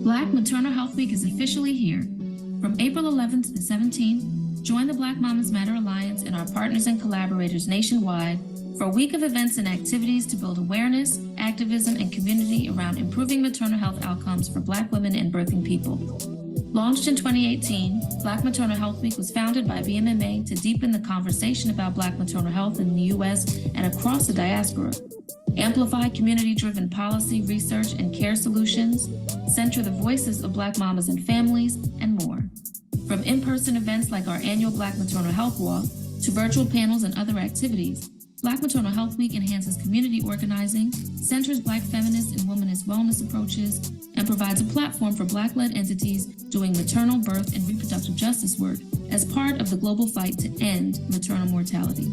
Black Maternal Health Week is officially here. From April 11th to the 17th, join the Black Mamas Matter Alliance and our partners and collaborators nationwide for a week of events and activities to build awareness, activism, and community around improving maternal health outcomes for Black women and birthing people. Launched in 2018, Black Maternal Health Week was founded by BMMA to deepen the conversation about Black maternal health in the U.S. and across the diaspora, amplify community-driven policy, research, and care solutions, center the voices of Black mamas and families, and more. From in-person events like our annual Black Maternal Health Walk to virtual panels and other activities, Black Maternal Health Week enhances community organizing, centers Black feminist and womanist wellness approaches, and provides a platform for Black-led entities doing maternal, birth, and reproductive justice work as part of the global fight to end maternal mortality.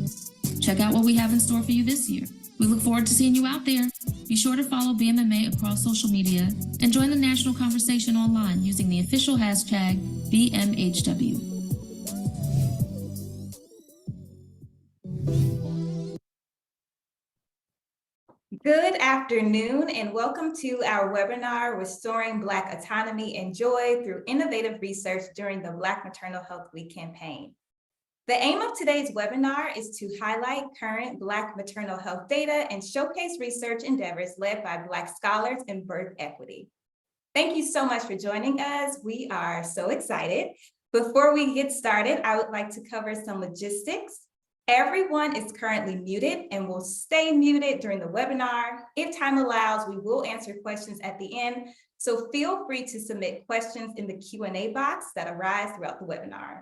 Check out what we have in store for you this year. We look forward to seeing you out there. Be sure to follow BMMA across social media and join the national conversation online using the official hashtag BMHW. Good afternoon and welcome to our webinar, Restoring Black Autonomy and Joy Through Innovative Research during the Black Maternal Health Week campaign. The aim of today's webinar is to highlight current Black maternal health data and showcase research endeavors led by Black scholars in birth equity. Thank you so much for joining us. We are so excited. Before we get started, I would like to cover some logistics. Everyone is currently muted and will stay muted during the webinar. If time allows, we will answer questions at the end, so feel free to submit questions in the Q&A box that arise throughout the webinar.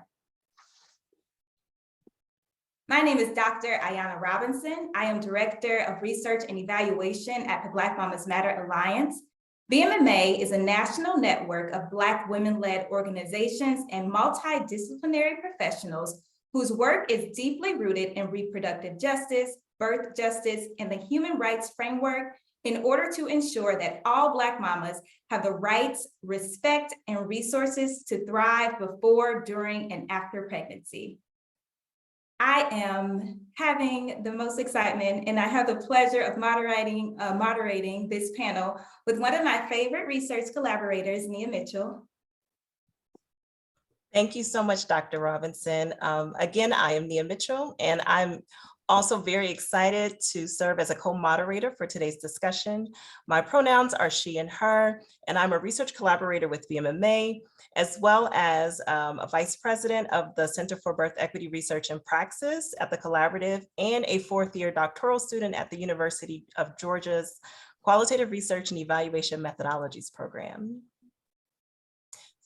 My name is Dr. Ayanna Robinson. I am Director of Research and Evaluation at the Black Mamas Matter Alliance. BMMA is a national network of Black women-led organizations and multidisciplinary professionals whose work is deeply rooted in reproductive justice, birth justice, and the human rights framework in order to ensure that all Black mamas have the rights, respect, and resources to thrive before, during, and after pregnancy. I am having the most excitement, and I have the pleasure of moderating this panel with one of my favorite research collaborators, Nia Mitchell. Thank you so much, Dr. Robinson. Again, I am Nia Mitchell, and I'm also very excited to serve as a co-moderator for today's discussion. My pronouns are she and her, and I'm a research collaborator with BMMA, as well as a vice president of the Center for Birth Equity Research and Praxis at the Collaborative, and a fourth-year doctoral student at the University of Georgia's Qualitative Research and Evaluation Methodologies program.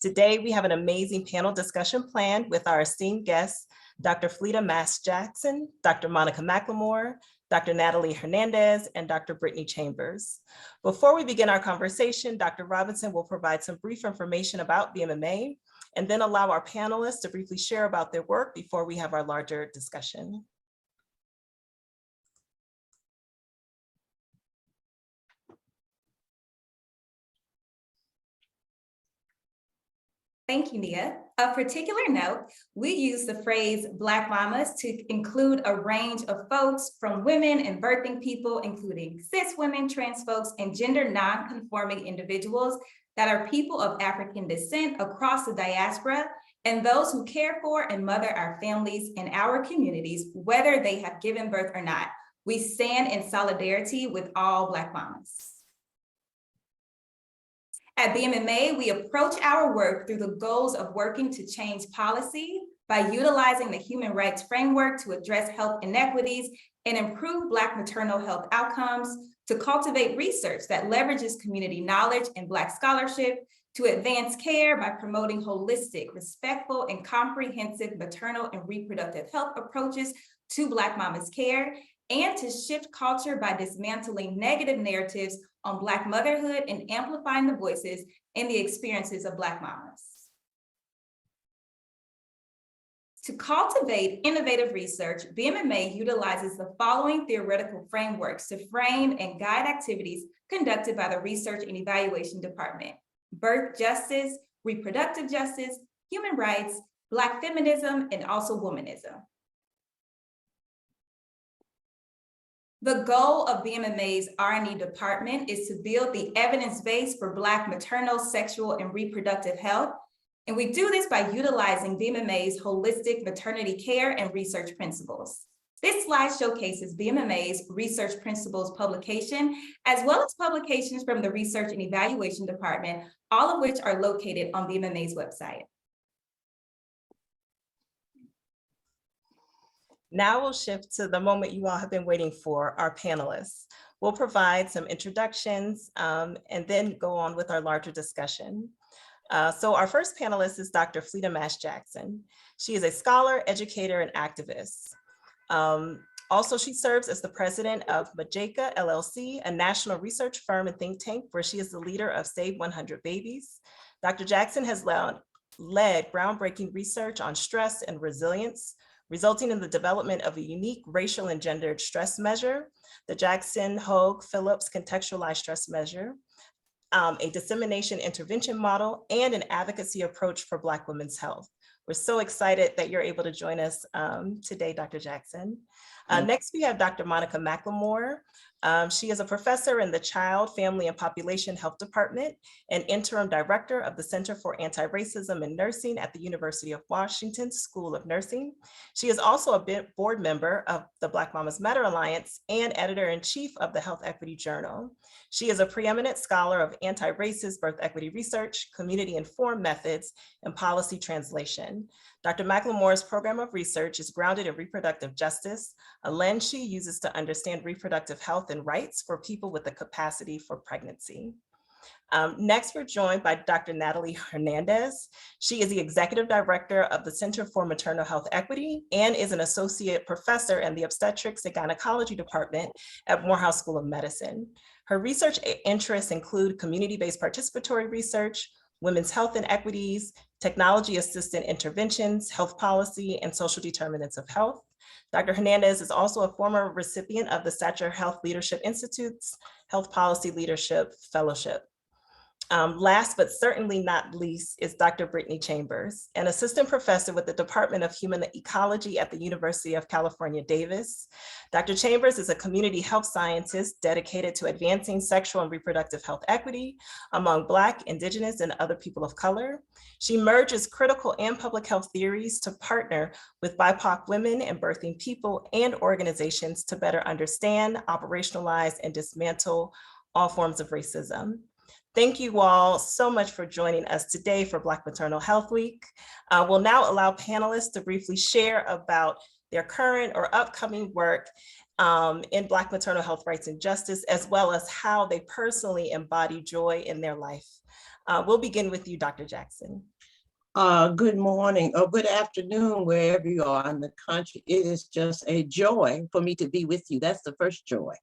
Today, we have an amazing panel discussion planned with our esteemed guests, Dr. Fleta Mass-Jackson, Dr. Monica McLemore, Dr. Natalie Hernandez, and Dr. Brittany Chambers. Before we begin our conversation, Dr. Robinson will provide some brief information about BMMA and then allow our panelists to briefly share about their work before we have our larger discussion. Thank you, Nia. Of particular note, we use the phrase Black mamas to include a range of folks from women and birthing people, including cis women, trans folks, and gender non-conforming individuals that are people of African descent across the diaspora, and those who care for and mother our families and our communities, whether they have given birth or not. We stand in solidarity with all Black mamas. At BMMA, we approach our work through the goals of working to change policy by utilizing the human rights framework to address health inequities and improve Black maternal health outcomes, to cultivate research that leverages community knowledge and Black scholarship, to advance care by promoting holistic, respectful, and comprehensive maternal and reproductive health approaches to Black mamas' care, and to shift culture by dismantling negative narratives on Black motherhood and amplifying the voices and the experiences of Black mamas. To cultivate innovative research, BMMA utilizes the following theoretical frameworks to frame and guide activities conducted by the Research and Evaluation Department: birth justice, reproductive justice, human rights, Black feminism, and also womanism. The goal of BMMA's R&E department is to build the evidence base for Black maternal, sexual, and reproductive health. And we do this by utilizing BMMA's holistic maternity care and research principles. This slide showcases BMMA's research principles publication, as well as publications from the Research and Evaluation Department, all of which are located on BMMA's website. Now we'll shift to the moment you all have been waiting for, our panelists. We'll provide some introductions and then go on with our larger discussion. So our first panelist is Dr. Fleta Mash-Jackson. She is a scholar, educator, and activist. Also, she serves as the president of Majeka LLC, a national research firm and think tank where she is the leader of Save 100 Babies. Dr. Jackson has led groundbreaking research on stress and resilience, resulting in the development of a unique racial and gendered stress measure, the Jackson-Hoag-Phillips contextualized stress measure, a dissemination intervention model, and an advocacy approach for Black women's health. We're so excited that you're able to join us today, Dr. Jackson. Next, we have Dr. Monica McLemore. She is a professor in the Child, Family, and Population Health Department and interim director of the Center for Anti-Racism in Nursing at the University of Washington School of Nursing. She is also a board member of the Black Mamas Matter Alliance and editor-in-chief of the Health Equity Journal. She is a preeminent scholar of anti-racist birth equity research, community-informed methods, and policy translation. Dr. McLemore's program of research is grounded in reproductive justice, a lens she uses to understand reproductive health and rights for people with the capacity for pregnancy. Next, we're joined by Dr. Natalie Hernandez. She is the executive director of the Center for Maternal Health Equity and is an associate professor in the obstetrics and gynecology department at Morehouse School of Medicine. Her research interests include community-based participatory research, women's health and equities, technology-assisted interventions, health policy, and social determinants of health. Dr. Hernandez is also a former recipient of the Stature Health Leadership Institute's Health Policy Leadership Fellowship. Last but certainly not least is Dr. Brittany Chambers, an assistant professor with the Department of Human Ecology at the University of California, Davis. Dr. Chambers is a community health scientist dedicated to advancing sexual and reproductive health equity among Black, Indigenous, and other people of color. She merges critical and public health theories to partner with BIPOC women and birthing people and organizations to better understand, operationalize, and dismantle all forms of racism. Thank you all so much for joining us today for Black Maternal Health Week. We'll now allow panelists to briefly share about their current or upcoming work in Black maternal health rights and justice, as well as how they personally embody joy in their life. We'll begin with you, Dr. Jackson. Good morning or good afternoon, wherever you are in the country. It is just a joy for me to be with you. That's the first joy,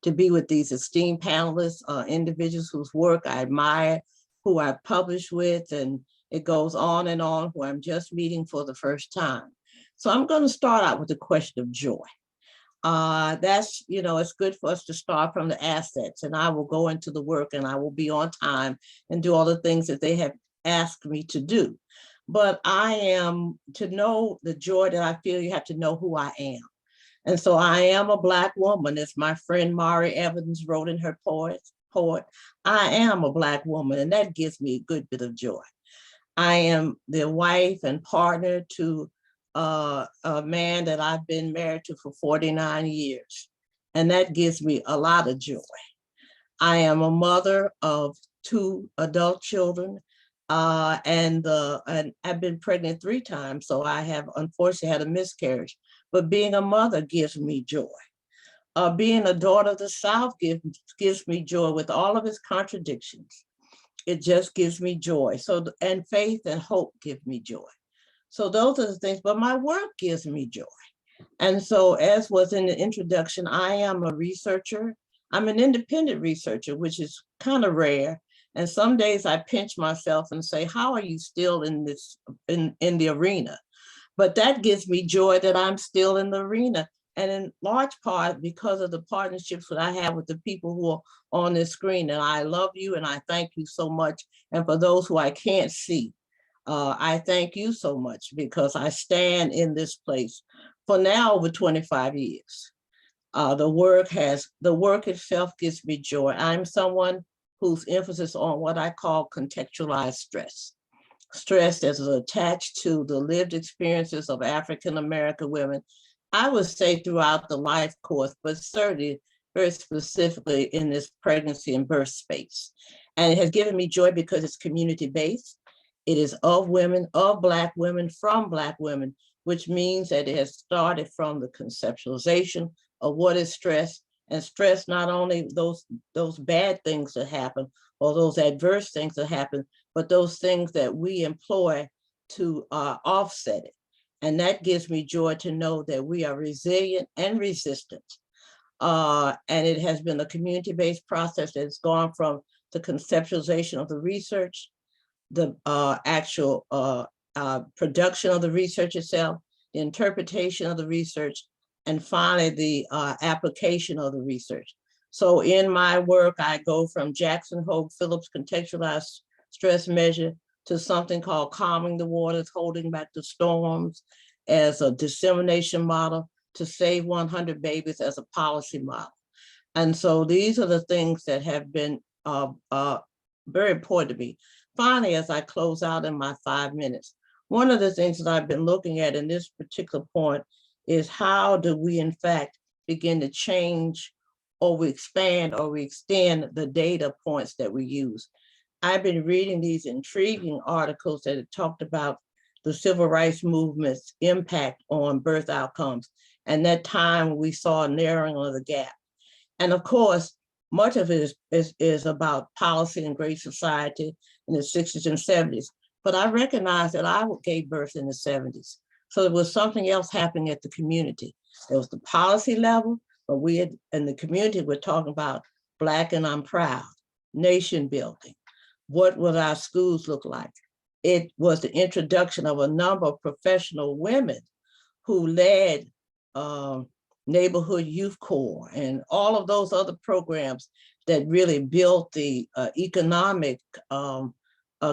to be with these esteemed panelists, individuals whose work I admire, who I've published with, and it goes on and on, who I'm just meeting for the first time. So I'm going to start out with the question of joy. That's, it's good for us to start from the assets, and I will go into the work and I will be on time and do all the things that they have asked me to do. But to know the joy that I feel, you have to know who I am. And so I am a Black woman, as my friend Mari Evans wrote in her poet. I am a Black woman, and that gives me a good bit of joy. I am the wife and partner to a man that I've been married to for 49 years, and that gives me a lot of joy. I am a mother of 2 adult children. And I've been pregnant 3 times, so I have unfortunately had a miscarriage. But being a mother gives me joy. Being a daughter of the South gives me joy with all of its contradictions. It just gives me joy. So, and faith and hope give me joy. So those are the things, but my work gives me joy. And so, as was in the introduction, I am a researcher. I'm an independent researcher, which is kind of rare. And some days I pinch myself and say, how are you still in the arena? But that gives me joy that I'm still in the arena. And in large part because of the partnerships that I have with the people who are on this screen. And I love you and I thank you so much. And for those who I can't see, I thank you so much, because I stand in this place for now over 25 years. The work itself gives me joy. I'm someone whose emphasis on what I call contextualized stress. Stress that is attached to the lived experiences of African-American women, I would say throughout the life course, but certainly very specifically in this pregnancy and birth space. And it has given me joy because it's community-based. It is of women, of Black women, from Black women, which means that it has started from the conceptualization of what is stress, and stress not only those bad things that happen or those adverse things that happen, but those things that we employ to offset it. And that gives me joy to know that we are resilient and resistant. And it has been a community-based process that's gone from the conceptualization of the research, the actual production of the research itself, the interpretation of the research, and finally the application of the research. So in my work, I go from Jackson Hole Phillips contextualized stress measure to something called calming the waters, holding back the storms as a dissemination model, to save 100 babies as a policy model. And so these are the things that have been very important to me. Finally, as I close out in my 5 minutes, one of the things that I've been looking at in this particular point is how do we in fact begin to change or we expand or we extend the data points that we use. I've been reading these intriguing articles that have talked about the civil rights movement's impact on birth outcomes, and that time we saw a narrowing of the gap. And of course, much of it is about policy and Great Society in the 60s and 70s. But I recognize that I gave birth in the 70s. So there was something else happening at the community. There was the policy level, but we had, in the community, we're talking about Black and I'm proud, nation building. What would our schools look like? It was the introduction of a number of professional women who led Neighborhood Youth Corps and all of those other programs that really built the economic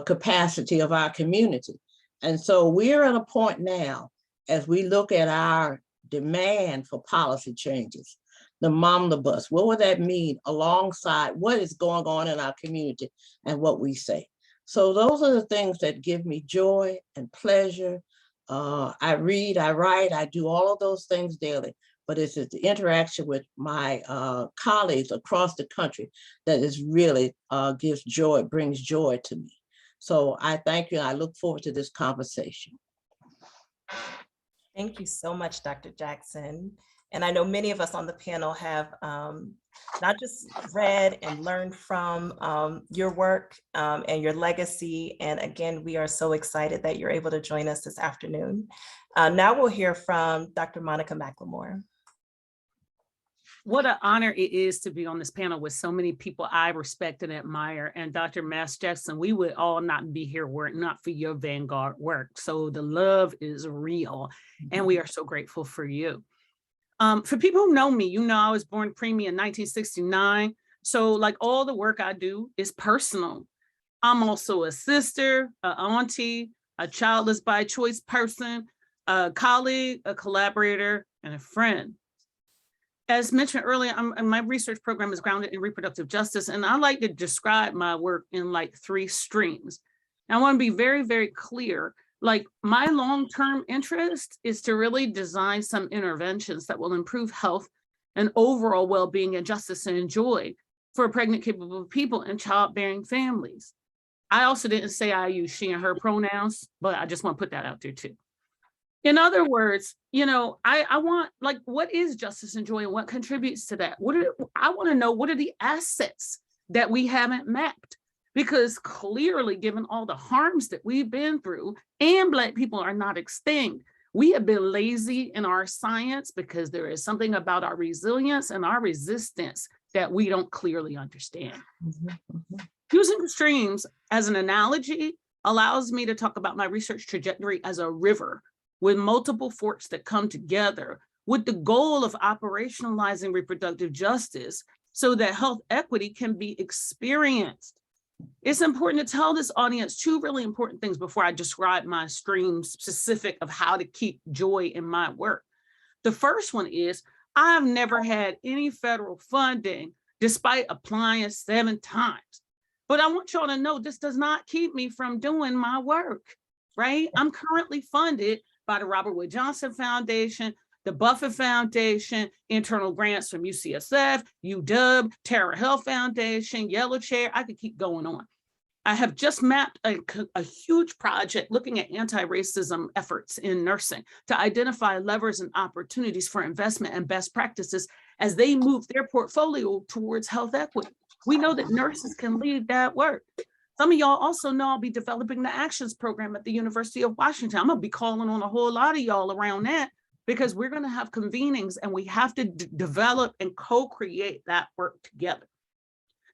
capacity of our community. And so we're at a point now, as we look at our demand for policy changes, the momnibus, what would that mean alongside what is going on in our community and what we say? So those are the things that give me joy and pleasure. I read, I write, I do all of those things daily, but it's the interaction with my colleagues across the country that is really gives joy, brings joy to me. So I thank you. And I look forward to this conversation. Thank you so much, Dr. Jackson. And I know many of us on the panel have not just read and learned from your work and your legacy. And again, we are so excited that you're able to join us this afternoon. Now we'll hear from Dr. Monica McLemore. What an honor it is to be on this panel with so many people I respect and admire. And Dr. Mass Jackson, we would all not be here were it not for your vanguard work. So the love is real, and we are so grateful for you. For people who know me, you know I was born preemie in 1969. So like all the work I do is personal. I'm also a sister, an auntie, a childless by choice person, a colleague, a collaborator, and a friend. As mentioned earlier, my research program is grounded in reproductive justice, and I like to describe my work in like 3 streams. And I want to be very, very clear. Like my long-term interest is to really design some interventions that will improve health and overall well-being and justice and joy for pregnant, capable people and childbearing families. I also didn't say I use she and her pronouns, but I just want to put that out there too. In other words, you know, I want, like, what is justice and joy and what contributes to that? I want to know, what are the assets that we haven't mapped? Because clearly, given all the harms that we've been through, and Black people are not extinct, we have been lazy in our science because there is something about our resilience and our resistance that we don't clearly understand. Using streams as an analogy allows me to talk about my research trajectory as a river with multiple forks that come together with the goal of operationalizing reproductive justice so that health equity can be experienced. It's important to tell this audience 2 really important things before I describe my stream specific of how to keep joy in my work. The first one is I've never had any federal funding despite applying 7 times. But I want y'all to know this does not keep me from doing my work, right? I'm currently funded by the Robert Wood Johnson Foundation, the Buffett Foundation, internal grants from UCSF, UW, Terra Health Foundation, Yellow Chair. I could keep going on. I have just mapped a huge project looking at anti-racism efforts in nursing to identify levers and opportunities for investment and best practices as they move their portfolio towards health equity. We know that nurses can lead that work. Some of y'all also know I'll be developing the actions program at the University of Washington. I'm gonna be calling on a whole lot of y'all around that because we're gonna have convenings and we have to develop and co-create that work together.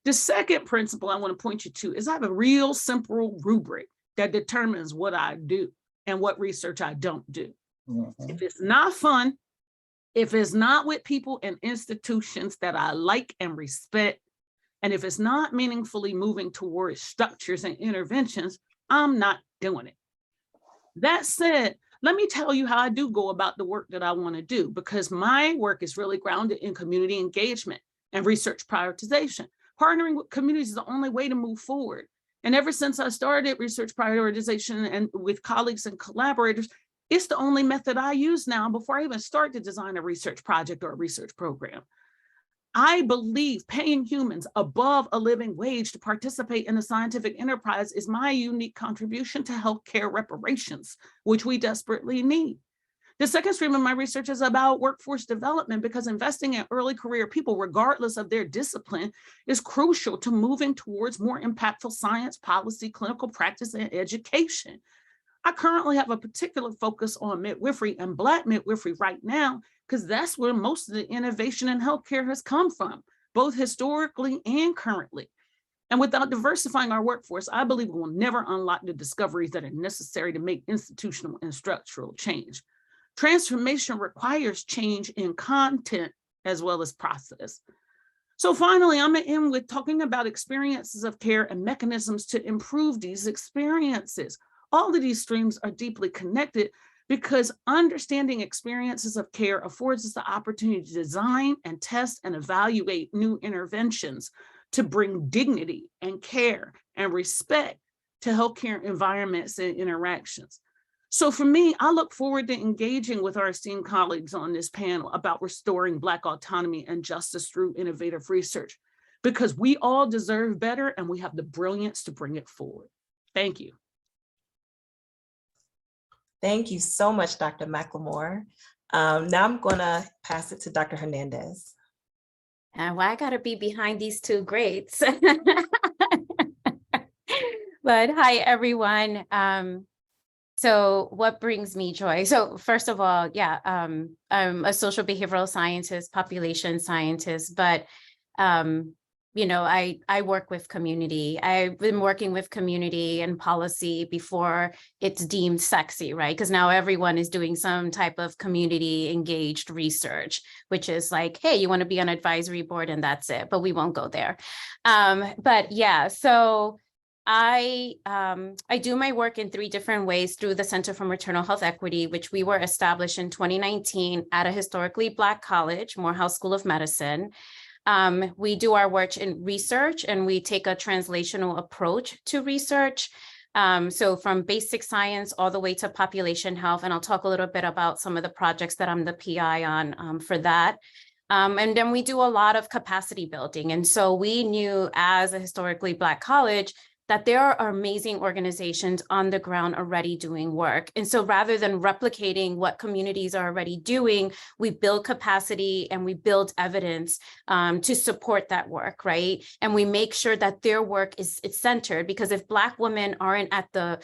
The second principle I want to point you to is I have a real simple rubric that determines what I do and what research I don't do. If it's not fun, if it's not with people and institutions that I like and respect, and if it's not meaningfully moving towards structures and interventions, I'm not doing it. That said, let me tell you how I do go about the work that I want to do, because my work is really grounded in community engagement and research prioritization. Partnering with communities is the only way to move forward. And ever since I started research prioritization and with colleagues and collaborators, it's the only method I use now before I even start to design a research project or a research program. I believe paying humans above a living wage to participate in the scientific enterprise is my unique contribution to healthcare reparations, which we desperately need. The second stream of my research is about workforce development, because investing in early career people, regardless of their discipline, is crucial to moving towards more impactful science, policy, clinical practice, and education. I currently have a particular focus on midwifery and Black midwifery right now, because that's where most of the innovation in healthcare has come from, both historically and currently. And without diversifying our workforce, I believe we will never unlock the discoveries that are necessary to make institutional and structural change. Transformation requires change in content as well as process. So finally, I'm gonna end with talking about experiences of care and mechanisms to improve these experiences. All of these streams are deeply connected because understanding experiences of care affords us the opportunity to design and test and evaluate new interventions to bring dignity and care and respect to healthcare environments and interactions. So for me, I look forward to engaging with our esteemed colleagues on this panel about restoring Black autonomy and justice through innovative research, because we all deserve better and we have the brilliance to bring it forward. Thank you. Thank you so much, Dr. McLemore. Now I'm gonna pass it to Dr. Hernandez. And why I gotta be behind these two greats. But hi, everyone. So what brings me joy? So first of all, yeah, I'm a social behavioral scientist, population scientist, but you know, I work with community. I've been working with community and policy before it's deemed sexy, right? Because now everyone is doing some type of community engaged research, which is like, hey, you want to be on an advisory board and that's it, but we won't go there. But yeah, so I do my work in 3 different ways through the Center for Maternal Health Equity, which we were established in 2019 at a historically Black college, Morehouse School of Medicine. We do our work in research and we take a translational approach to research. So from basic science all the way to population health. And I'll talk a little bit about some of the projects that I'm the PI on for that. And then we do a lot of capacity building. And so we knew as a historically Black college that there are amazing organizations on the ground already doing work. And so rather than replicating what communities are already doing, we build capacity and we build evidence to support that work, right? And we make sure that their work is centered, because if Black women aren't at the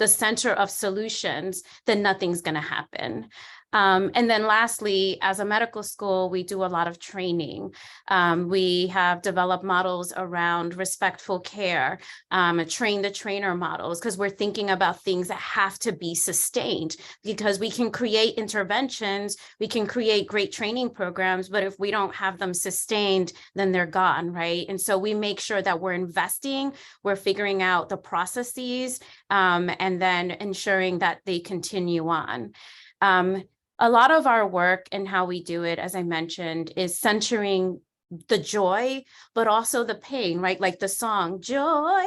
center of solutions, then nothing's gonna happen. And then lastly, as a medical school, we do a lot of training. We have developed models around respectful care, train the trainer models, because we're thinking about things that have to be sustained, because we can create interventions, we can create great training programs, but if we don't have them sustained, then they're gone, right? And so we make sure that we're investing, we're figuring out the processes, and then ensuring that they continue on. a lot of our work and how we do it, as I mentioned, is centering the joy, but also the pain, right? Like the song, Joy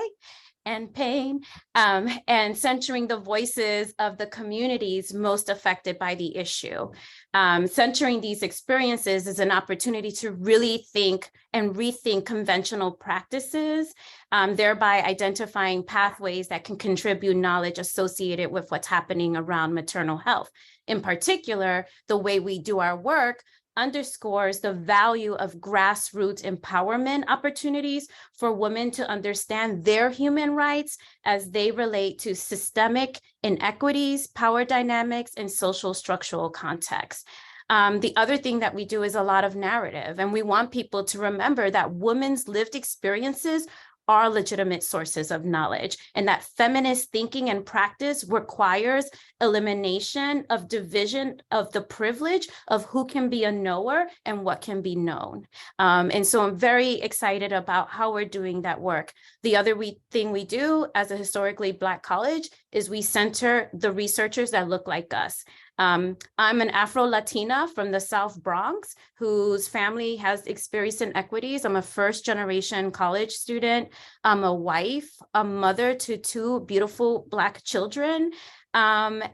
and Pain, and centering the voices of the communities most affected by the issue. Centering these experiences is an opportunity to really think and rethink conventional practices, thereby identifying pathways that can contribute knowledge associated with what's happening around maternal health. In particular, the way we do our work underscores the value of grassroots empowerment opportunities for women to understand their human rights as they relate to systemic inequities, power dynamics, and social structural contexts. The other thing that we do is a lot of narrative, and we want people to remember that women's lived experiences are legitimate sources of knowledge, and that feminist thinking and practice requires elimination of division of the privilege of who can be a knower and what can be known. And so I'm very excited about how we're doing that work. The other thing we do as a historically Black college is we center the researchers that look like us. I'm an Afro-Latina from the South Bronx whose family has experienced inequities. I'm a first-generation college student. I'm a wife, a mother to two beautiful Black children, and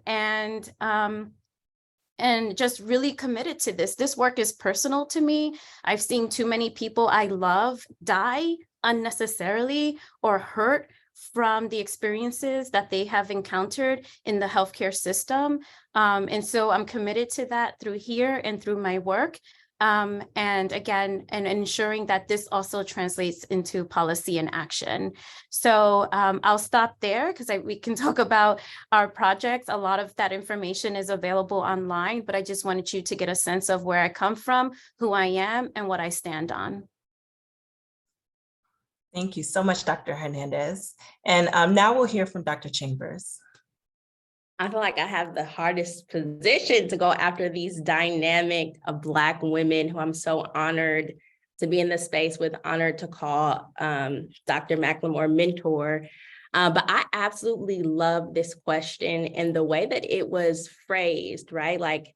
just really committed to this. This work is personal to me. I've seen too many people I love die unnecessarily or hurt from the experiences that they have encountered in the healthcare system. And so I'm committed to that through here and through my work. And again, and ensuring that this also translates into policy and action. So I'll stop there because we can talk about our projects. A lot of that information is available online, but I just wanted you to get a sense of where I come from, who I am, and what I stand on. Thank you so much, Dr. Hernandez. And now we'll hear from Dr. Chambers. I feel like I have the hardest position to go after these dynamic Black women who I'm so honored to be in the space with, honored to call Dr. McLemore mentor. But I absolutely love this question and the way that it was phrased, right? Like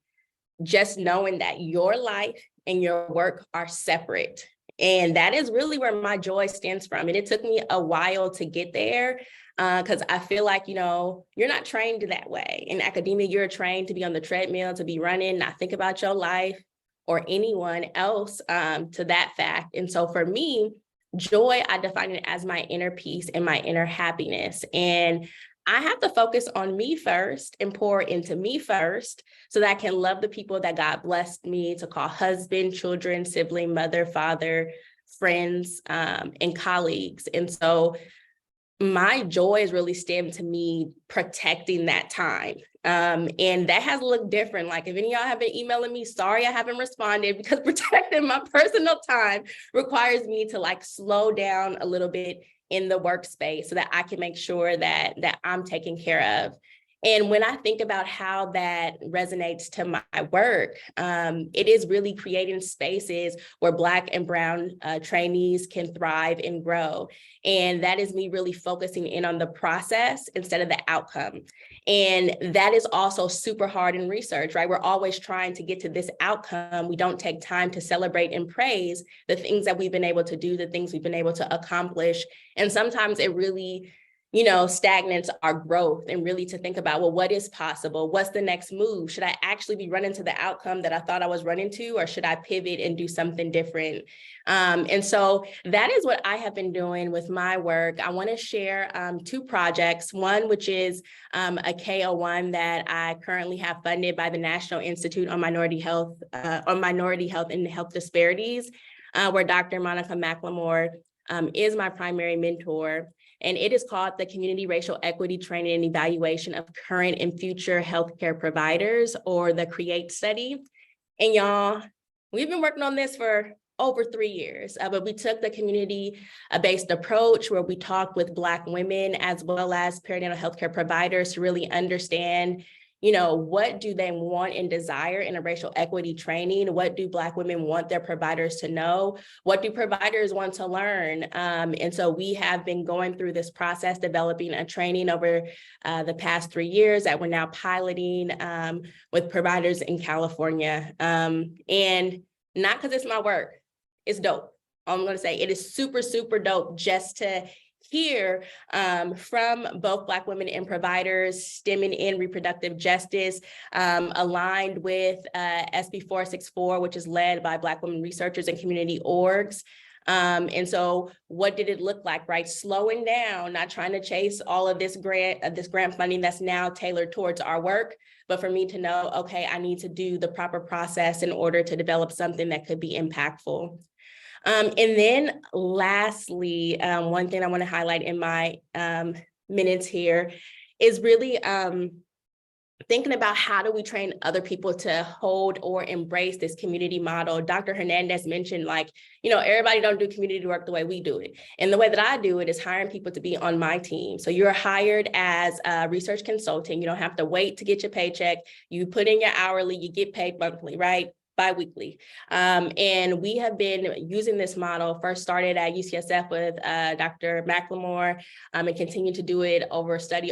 just knowing that your life and your work are separate. And that is really where my joy stems from. And it took me a while to get there because I feel like, you know, you're not trained that way. In academia, you're trained to be on the treadmill, to be running, not think about your life or anyone else to that fact. And so for me, joy, I define it as my inner peace and my inner happiness. And I have to focus on me first and pour into me first so that I can love the people that God blessed me to call husband, children, sibling, mother, father, friends, and colleagues. And so my joy is really stemmed to me protecting that time. And that has looked different. Like if any of y'all have been emailing me, sorry I haven't responded because protecting my personal time requires me to like slow down a little bit in the workspace so that I can make sure that I'm taken care of. And when I think about how that resonates to my work, it is really creating spaces where Black and Brown trainees can thrive and grow. And that is me really focusing in on the process instead of the outcome. And that is also super hard in research, right? We're always trying to get to this outcome. We don't take time to celebrate and praise the things that we've been able to do, the things we've been able to accomplish. And sometimes it really, you know, stagnates our growth, and really to think about, well, what is possible? What's the next move? Should I actually be running to the outcome that I thought I was running to, or should I pivot and do something different? And so that is what I have been doing with my work. I want to share two projects, one which is a KO1 that I currently have funded by the National Institute on Minority Health and Health Disparities, where Dr. Monica McLemore is my primary mentor. And it is called the Community Racial Equity Training and Evaluation of Current and Future Healthcare Providers, or the CREATE study. And y'all, we've been working on this for over 3 years, but we took the community-based approach where we talked with Black women as well as perinatal healthcare providers to really understand, what do they want and desire in a racial equity training? What do Black women want their providers to know? What do providers want to learn? And so we have been going through this process, developing a training over the past 3 years that we're now piloting with providers in California. And not because it's my work, it's dope. I'm going to say it is super, super dope just to hear from both Black women and providers stemming in reproductive justice, aligned with SB 464, which is led by Black women researchers and community orgs. And so what did it look like, right? Slowing down, not trying to chase all of this grant funding that's now tailored towards our work, but for me to know, okay, I need to do the proper process in order to develop something that could be impactful. And then lastly, one thing I want to highlight in my minutes here is really thinking about how do we train other people to hold or embrace this community model. Dr. Hernandez mentioned, everybody don't do community work the way we do it. And the way that I do it is hiring people to be on my team. So you're hired as a research consultant. You don't have to wait to get your paycheck. You put in your hourly, you get paid monthly, right? Biweekly. And we have been using this model, first started at UCSF with Dr. McLemore, and continue to do it over study,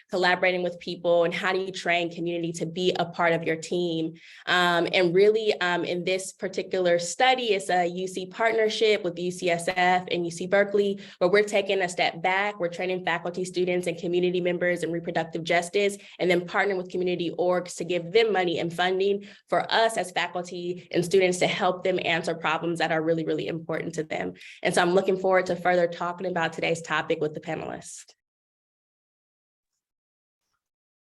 collaborating with people, and how do you train community to be a part of your team? And really in this particular study, it's a UC partnership with UCSF and UC Berkeley, where we're taking a step back, we're training faculty, students, and community members in reproductive justice, and then partnering with community orgs to give them money and funding for us as faculty and students to help them answer problems that are really, really important to them. And so I'm looking forward to further talking about today's topic with the panelists.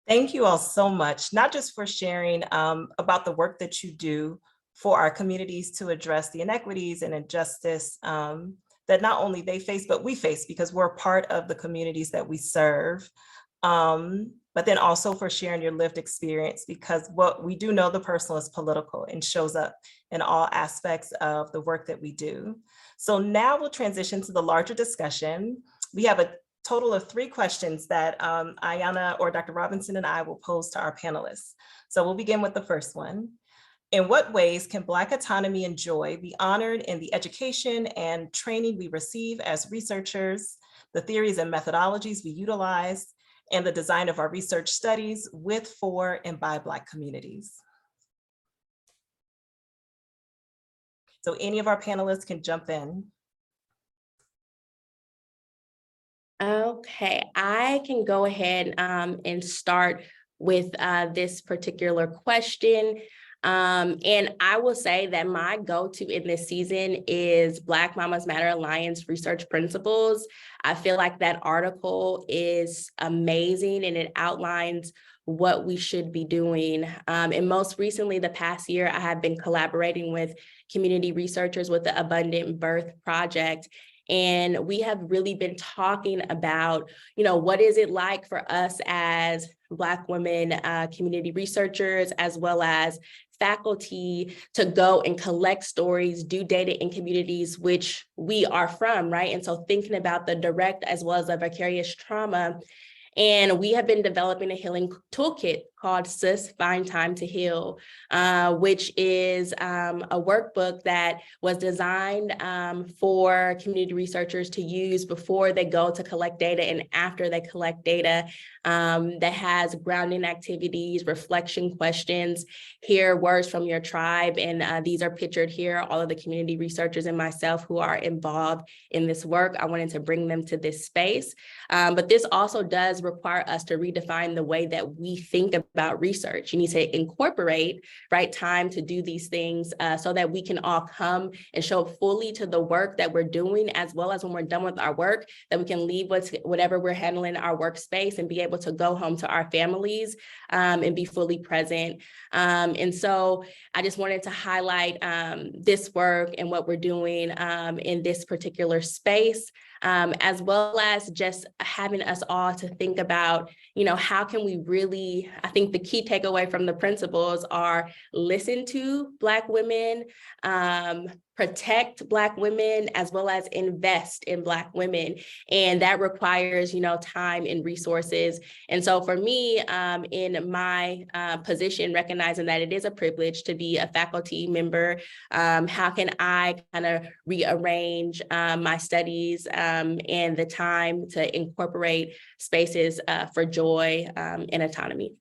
Thank you all so much, not just for sharing about the work that you do for our communities to address the inequities and injustice that not only they face, but we face because we're part of the communities that we serve. But then also for sharing your lived experience, because what we do know, the personal is political and shows up in all aspects of the work that we do. So now we'll transition to the larger discussion. We have a total of 3 questions that Ayanna or Dr. Robinson and I will pose to our panelists. So we'll begin with the first one. In what ways can Black autonomy and joy be honored in the education and training we receive as researchers, the theories and methodologies we utilize, and the design of our research studies with, for, and by Black communities? So any of our panelists can jump in. Okay, I can go ahead and start with this particular question. And I will say that my go-to in this season is Black Mamas Matter Alliance Research Principles. I feel like that article is amazing and it outlines what we should be doing. And most recently, the past year, I have been collaborating with community researchers with the Abundant Birth Project. And we have really been talking about, what is it like for us as Black women community researchers, as well as faculty, to go and collect stories, do data in communities which we are from, right? And so thinking about the direct as well as the vicarious trauma. And we have been developing a healing toolkit called Sis, Find Time to Heal, which is a workbook that was designed for community researchers to use before they go to collect data and after they collect data, that has grounding activities, reflection questions, hear words from your tribe. And these are pictured here, all of the community researchers and myself who are involved in this work. I wanted to bring them to this space. But this also does require us to redefine the way that we think about research. You need to incorporate, right, time to do these things so that we can all come and show fully to the work that we're doing, as well as when we're done with our work, that we can leave whatever we're handling in our workspace and be able to go home to our families and be fully present. And so I just wanted to highlight this work and what we're doing in this particular space, as well as just having us all to think think about, you know, how can we really, I think the key takeaway from the principles are listen to Black women, protect Black women, as well as invest in Black women. And that requires, you know, time and resources. And so for me, in my position, recognizing that it is a privilege to be a faculty member, how can I kind of rearrange my studies and the time to incorporate spaces for joy and autonomy?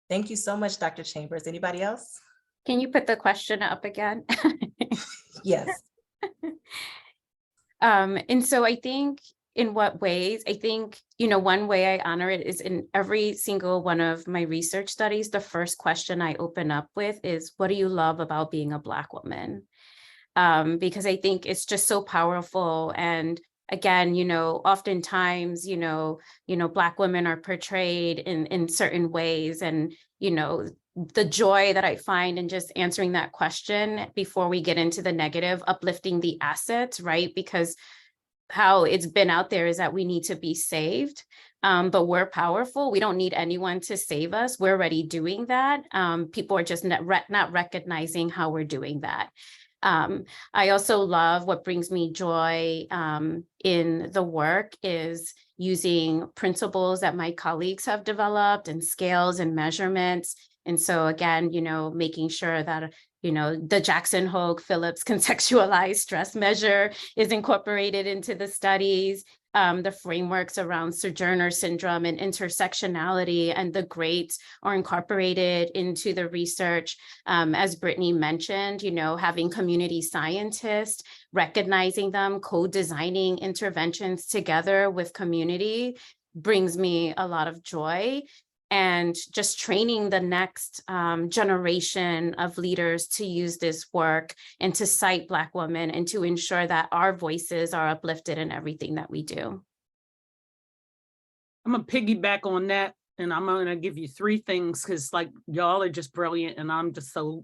Thank you so much, Dr. Chambers. Anybody else? Can you put the question up again? Yes. And so I think in what ways, I think, you know, one way I honor it is in every single one of my research studies, the first question I open up with is, what do you love about being a Black woman? Because I think it's just so powerful. And again, you know, oftentimes, you know, Black women are portrayed in certain ways, and, you know, the joy that I find in just answering that question before we get into the negative, uplifting the assets, right? Because how it's been out there is that we need to be saved, but we're powerful. We don't need anyone to save us. We're already doing that. People are just not recognizing how we're doing that. I also love, what brings me joy in the work is using principles that my colleagues have developed and scales and measurements. And so again, you know, making sure that, you know, the Jackson-Hogue-Phillips contextualized stress measure is incorporated into the studies, the frameworks around sojourner syndrome and intersectionality and the grades are incorporated into the research. As Brittany mentioned, you know, having community scientists, recognizing them, co-designing interventions together with community brings me a lot of joy. And just training the next generation of leaders to use this work and to cite Black women and to ensure that our voices are uplifted in everything that we do. I'm gonna piggyback on that, and I'm gonna give you 3 things because, like, y'all are just brilliant, and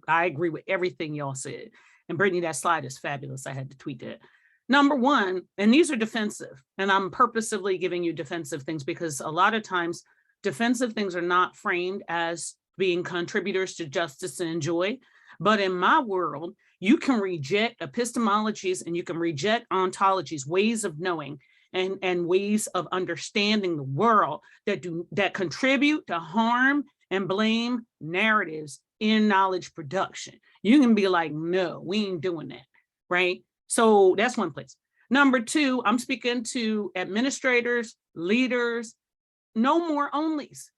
I agree with everything y'all said. And Brittany, that slide is fabulous. I had to tweet that. Number 1, and these are defensive, and I'm purposely giving you defensive things because a lot of times defensive things are not framed as being contributors to justice and joy. But in my world, you can reject epistemologies and you can reject ontologies, ways of knowing and ways of understanding the world that contribute to harm and blame narratives in knowledge production. You can be like, no, we ain't doing that, right? So that's one place. Number 2, I'm speaking to administrators, leaders. No more onlys.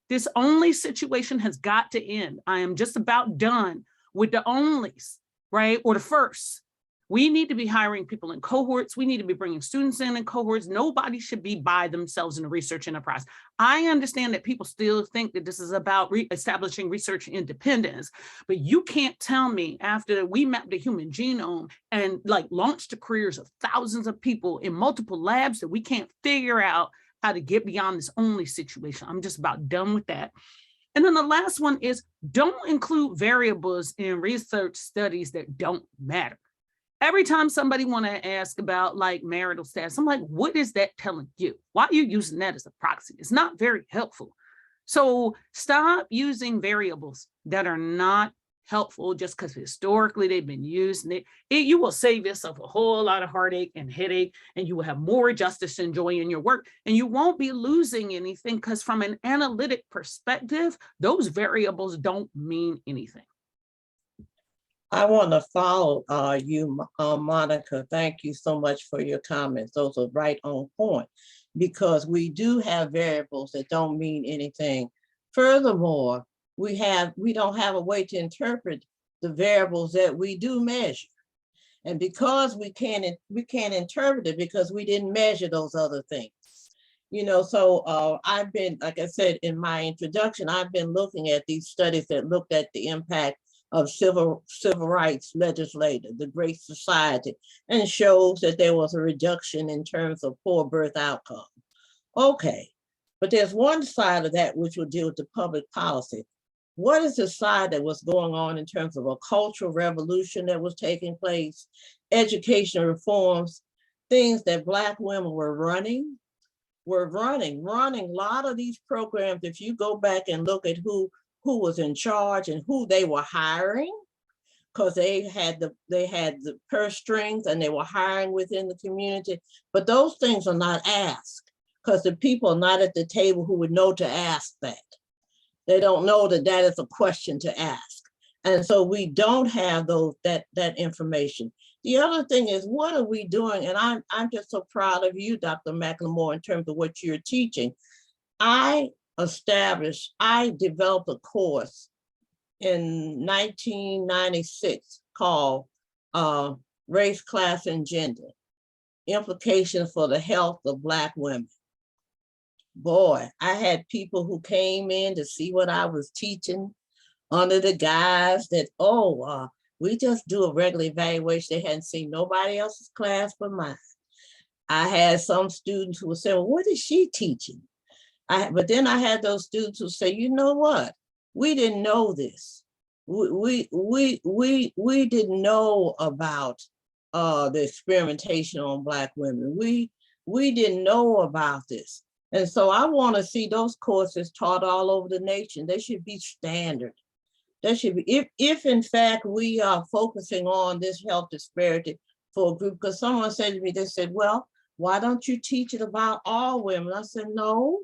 This only situation has got to end. I am just about done with the onlys, right? Or the first. We need to be hiring people in cohorts. We need to be bringing students in cohorts. Nobody should be by themselves in a research enterprise. I understand that people still think that this is about establishing research independence, but you can't tell me after we mapped the human genome and like launched the careers of thousands of people in multiple labs that we can't figure out how to get beyond this only situation. I'm just about done with that. And then the last one is, don't include variables in research studies that don't matter. Every time somebody want to ask about like marital status, I'm like, what is that telling you? Why are you using that as a proxy? It's not very helpful. So stop using variables that are not helpful just because historically they've been used. And you will save yourself a whole lot of heartache and headache, and you will have more justice and joy in your work, and you won't be losing anything because from an analytic perspective, those variables don't mean anything. I want to follow you, Monica. Thank you so much for your comments. Those are right on point because we do have variables that don't mean anything. Furthermore, we don't have a way to interpret the variables that we do measure. And because we can't interpret it because we didn't measure those other things. You know, so I've been, like I said in my introduction, I've been looking at these studies that looked at the impact of civil rights legislator, the Great Society, and shows that there was a reduction in terms of poor birth outcome. Okay, but there's one side of that which will deal with the public policy. what is the side that was going on in terms of a cultural revolution that was taking place, educational reforms, things that Black women were running a lot of these programs. If you go back and look at who was in charge and who they were hiring, because they had the purse strings and they were hiring within the community. But those things are not asked because the people are not at the table who would know to ask that. They don't know that that is a question to ask. And so we don't have that information. The other thing is, what are we doing? And I'm just so proud of you, Dr. McLemore, in terms of what you're teaching. I developed a course in 1996 called Race, Class, and Gender, Implications for the Health of Black Women. Boy, I had people who came in to see what I was teaching under the guise that, we just do a regular evaluation. They hadn't seen nobody else's class but mine. I had some students who would say, well, what is she teaching? But then I had those students who say, you know what? We didn't know this. We didn't know about the experimentation on Black women. We didn't know about this. And so I want to see those courses taught all over the nation. They should be standard. That should be, if in fact we are focusing on this health disparity for a group, because someone said to me, they said, well, why don't you teach it about all women? I said, no.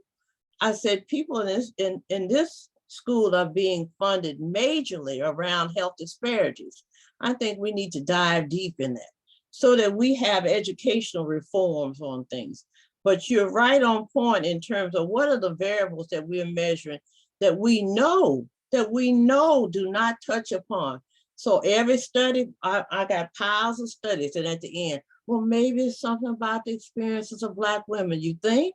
I said, people in this school are being funded majorly around health disparities. I think we need to dive deep in that so that we have educational reforms on things. But you're right on point in terms of what are the variables that we're measuring that we know do not touch upon. So every study, I got piles of studies, and at the end, well, maybe it's something about the experiences of Black women. You think?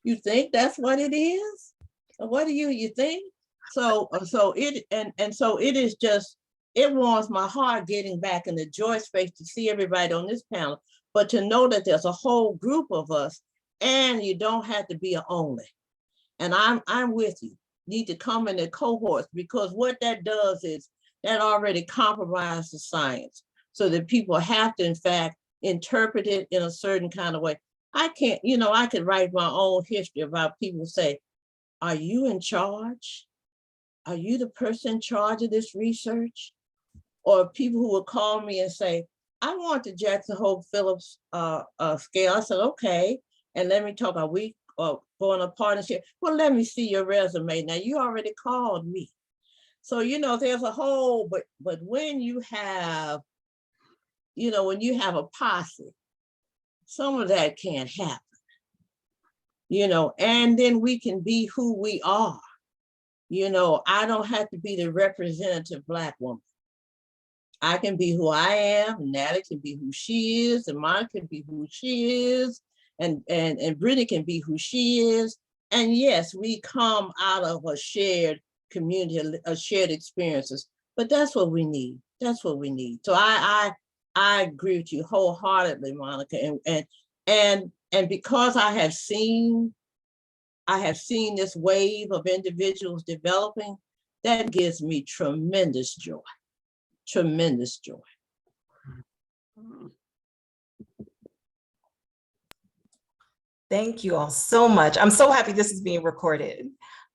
You think that's what it is? Or what do you think? So it is just, it warms my heart getting back in the joy space to see everybody on this panel, but to know that there's a whole group of us, and you don't have to be an only. And I'm with you. Need to come in the cohorts, because what that does is that already compromises the science, so that people have to in fact interpret it in a certain kind of way. I can't, I could write my own history about people say, are you in charge? Are you the person in charge of this research? Or people who would call me and say, I want the Jackson Hole Phillips scale. I said, okay, and let me talk, are we going a partnership? Well, let me see your resume. Now, you already called me. So, there's a whole, but when you have, when you have a posse, some of that can't happen, and then we can be who we are. I don't have to be the representative Black woman. I can be who I am, and Natalie can be who she is, and Monica can be who she is, and Brittany can be who she is. And yes, we come out of a shared community, a shared experiences, but that's what we need. That's what we need. So I agree with you wholeheartedly, Monica. And because I have seen this wave of individuals developing, that gives me tremendous joy. Tremendous joy. Thank you all so much. I'm so happy this is being recorded.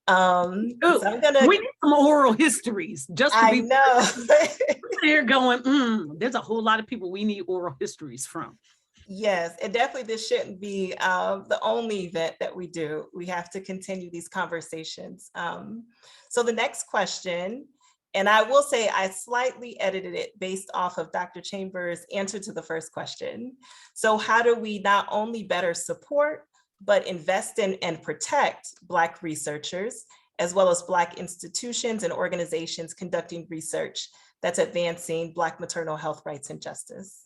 So we need some oral histories just to be know. there going, there's a whole lot of people we need oral histories from. Yes, and definitely this shouldn't be the only event that we do. We have to continue these conversations. So the next question, and I will say I slightly edited it based off of Dr. Chambers' answer to the first question. So how do we not only better support, but invest in and protect Black researchers, as well as Black institutions and organizations conducting research that's advancing Black maternal health rights and justice?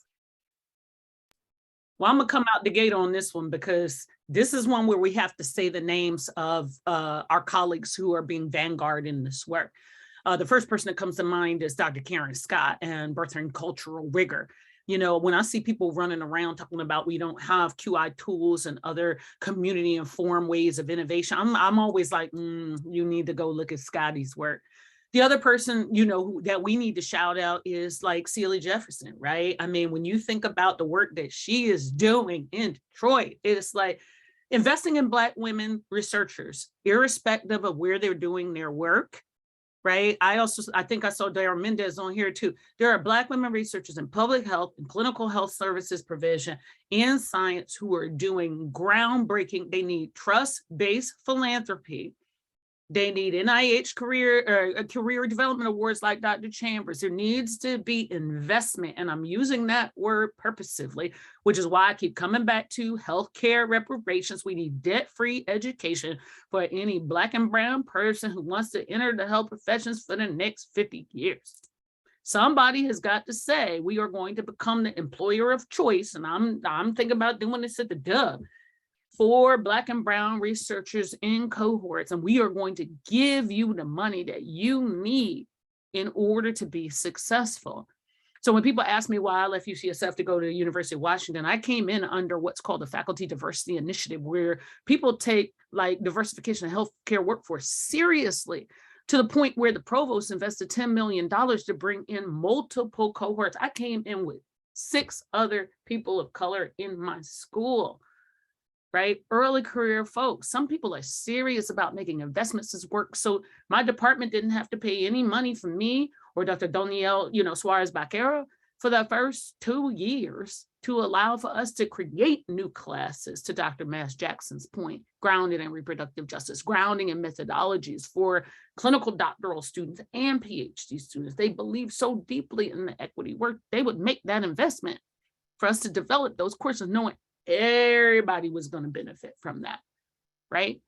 Well, I'm gonna come out the gate on this one, because this is one where we have to say the names of our colleagues who are being vanguard in this work. The first person that comes to mind is Dr. Karen Scott and Birth and Cultural Rigor. When I see people running around talking about we don't have QI tools and other community informed ways of innovation, I'm always like, you need to go look at Scotty's work. The other person, you know, that we need to shout out is like Celia Jefferson, right? I mean, when you think about the work that she is doing in Detroit, it's like investing in Black women researchers, irrespective of where they're doing their work, right? I think I saw Dara Mendez on here too. There are Black women researchers in public health and clinical health services provision and science who are doing groundbreaking. They need trust-based philanthropy. They need NIH career development awards like Dr. Chambers. There needs to be investment, and I'm using that word purposively, which is why I keep coming back to healthcare reparations. We need debt-free education for any Black and brown person who wants to enter the health professions for the next 50 years. Somebody has got to say we are going to become the employer of choice, and I'm thinking about doing this at the Dub for Black and brown researchers in cohorts, and we are going to give you the money that you need in order to be successful. So when people ask me why I left UCSF to go to the University of Washington, I came in under what's called the Faculty Diversity Initiative, where people take like diversification of healthcare workforce seriously, to the point where the provost invested $10 million to bring in multiple cohorts. I came in with 6 other people of color in my school. Right? Early career folks. Some people are serious about making investments as work. So my department didn't have to pay any money for me or Dr. Doniel, Suarez Baquero for the first 2 years to allow for us to create new classes, to Dr. Mass Jackson's point, grounded in reproductive justice, grounding in methodologies for clinical doctoral students and PhD students. They believe so deeply in the equity work, they would make that investment for us to develop those courses, knowing everybody was going to benefit from that, right?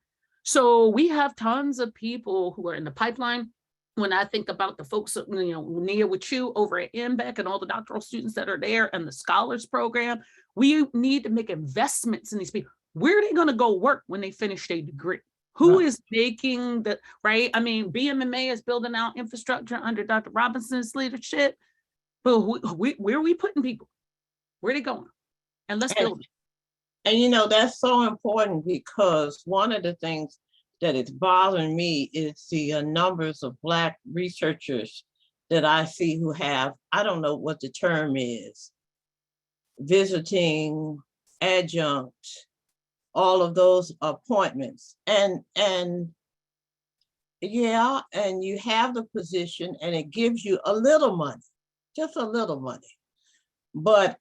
So we have tons of people who are in the pipeline. When I think about the folks, Nia with you over at MBEC and all the doctoral students that are there and the scholars program, we need to make investments in these people. Where are they going to go work when they finish their degree? Who is making the, right? I mean, BMMA is building out infrastructure under Dr. Robinson's leadership, but where are we putting people? Where are they going? And let's build it. And that's so important, because one of the things that is bothering me is the numbers of Black researchers that I see who have, I don't know what the term is, visiting, adjunct, all of those appointments. And yeah, and you have the position and it gives you a little money, just a little money. But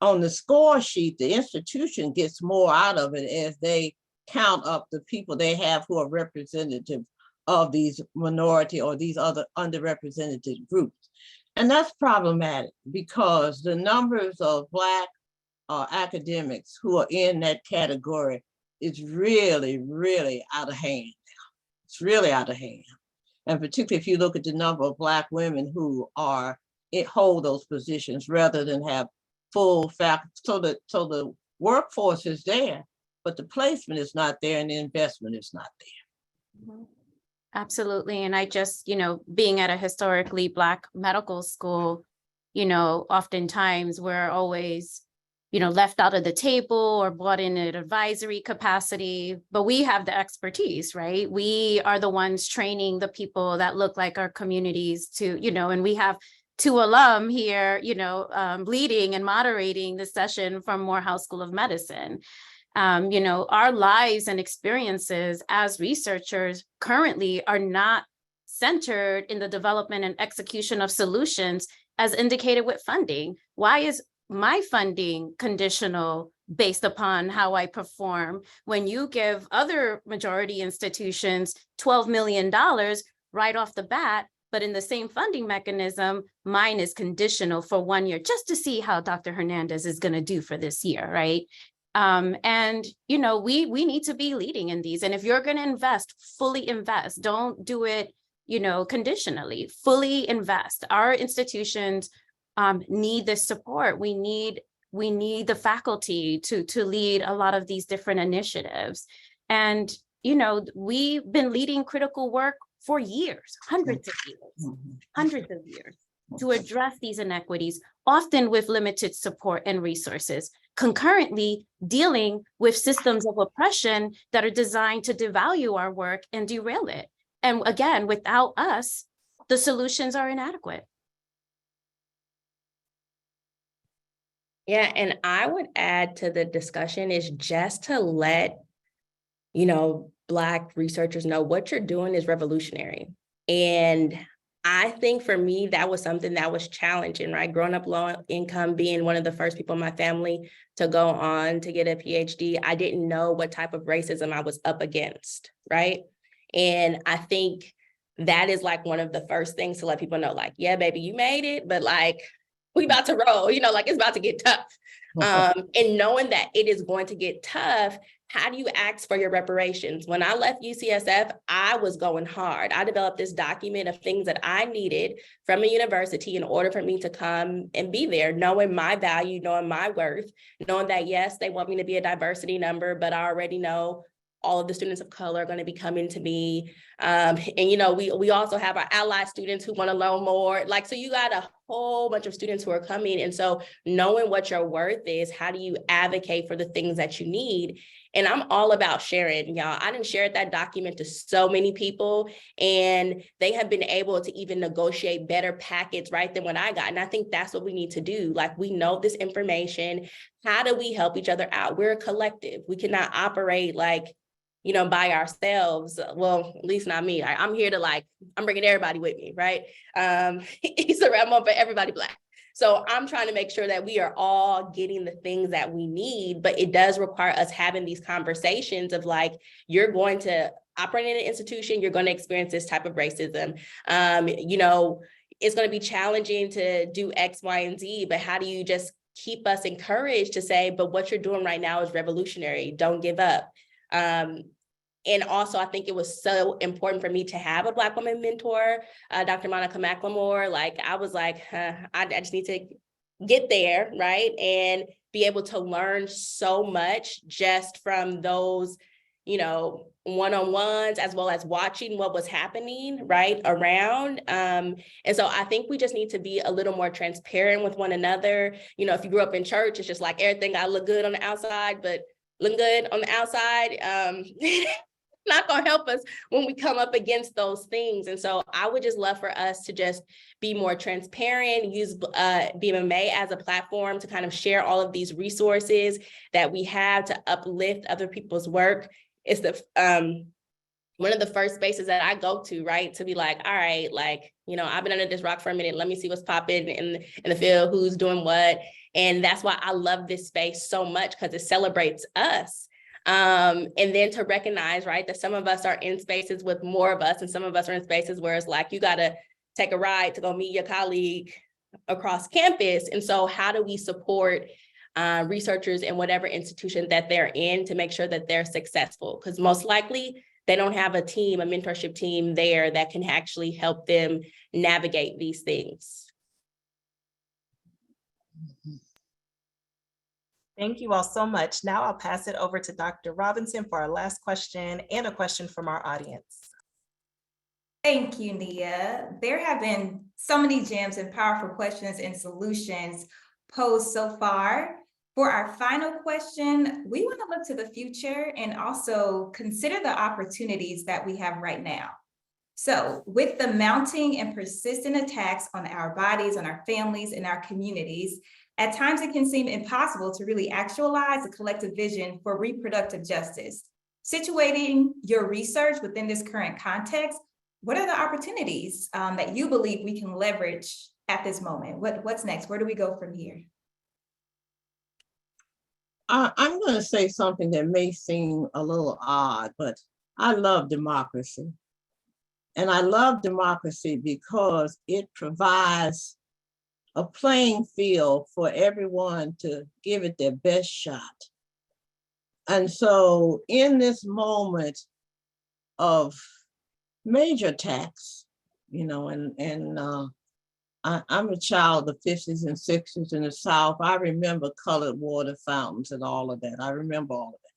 on the score sheet, the institution gets more out of it as they count up the people they have who are representative of these minority or these other underrepresented groups. And that's problematic, because the numbers of Black academics who are in that category is really, really out of hand now. It's really out of hand. And particularly if you look at the number of Black women who hold those positions rather than have full faculty, so the workforce is there, but the placement is not there and the investment is not there. Absolutely. And I just, being at a historically Black medical school, oftentimes we're always, left out of the table or brought in an advisory capacity, but we have the expertise, right? We are the ones training the people that look like our communities to, and we have 2 alum here, leading and moderating the session from Morehouse School of Medicine. Our lives and experiences as researchers currently are not centered in the development and execution of solutions as indicated with funding. Why is my funding conditional based upon how I perform when you give other majority institutions $12 million right off the bat? But in the same funding mechanism, mine is conditional for 1 year, just to see how Dr. Hernandez is going to do for this year, right? And we need to be leading in these. And if you're going to invest, fully invest. Don't do it, conditionally. Fully invest. Our institutions need this support. We need the faculty to lead a lot of these different initiatives. And we've been leading critical work for years, hundreds of years, to address these inequities, often with limited support and resources, concurrently dealing with systems of oppression that are designed to devalue our work and derail it. And again, without us the solutions are inadequate. Yeah, and I would add to the discussion is just to let, Black researchers know what you're doing is revolutionary. And I think for me, that was something that was challenging, right? Growing up low income, being one of the first people in my family to go on to get a PhD, I didn't know what type of racism I was up against, right? And I think that is like one of the first things to let people know, like, yeah, baby, you made it, but like, we about to roll, like it's about to get tough. And knowing that it is going to get tough, how do you ask for your reparations? When I left UCSF, I was going hard. I developed this document of things that I needed from a university in order for me to come and be there, knowing my value, knowing my worth, knowing that, yes, they want me to be a diversity number, but I already know all of the students of color are going to be coming to me. And, we also have our ally students who want to learn more. Like, so you got a whole bunch of students who are coming. And so knowing what your worth is, how do you advocate for the things that you need? And I'm all about sharing, y'all. I didn't share that document to so many people, and they have been able to even negotiate better packets, right, than what I got. And I think that's what we need to do. Like, we know this information. How do we help each other out? We're a collective. We cannot operate like, by ourselves. Well, at least not me. I'm here to I'm bringing everybody with me, right? It's a wrap up for everybody Black. So I'm trying to make sure that we are all getting the things that we need, but it does require us having these conversations of like, you're going to operate in an institution, you're going to experience this type of racism. It's going to be challenging to do X, Y, and Z, but how do you just keep us encouraged to say, but what you're doing right now is revolutionary, don't give up. And also, I think it was so important for me to have a Black woman mentor, Dr. Monica McLemore. Like, I was like, I just need to get there, right? And be able to learn so much just from those, one-on-ones, as well as watching what was happening, right, around. And so I think we just need to be a little more transparent with one another. If you grew up in church, it's just like everything got to look good on the outside, but looking good on the outside, not going to help us when we come up against those things. And so I would just love for us to just be more transparent, use BMMA as a platform to kind of share all of these resources that we have to uplift other people's work. It's one of the first spaces that I go to, right? To be like, all right, I've been under this rock for a minute. Let me see what's popping in the field, who's doing what. And that's why I love this space so much, because it celebrates us. And then to recognize, right, that some of us are in spaces with more of us, and some of us are in spaces where it's like, you got to take a ride to go meet your colleague across campus. And so how do we support researchers in whatever institution that they're in to make sure that they're successful? Because most likely they don't have a team, a mentorship team there that can actually help them navigate these things. Thank you all so much. Now I'll pass it over to Dr. Robinson for our last question and a question from our audience. Thank you, Nia. There have been so many gems and powerful questions and solutions posed so far. For our final question, we want to look to the future and also consider the opportunities that we have right now. So with the mounting and persistent attacks on our bodies, on our families, and our communities, at times it can seem impossible to really actualize a collective vision for reproductive justice. Situating your research within this current context, what are the opportunities that you believe we can leverage at this moment? What's next? Where do we go from here? I'm going to say something that may seem a little odd, but I love democracy. And I love democracy because it provides a playing field for everyone to give it their best shot. And so in this moment of major attacks, I'm a child of the 50s and 60s in the South. I remember colored water fountains and all of that. I remember all of that.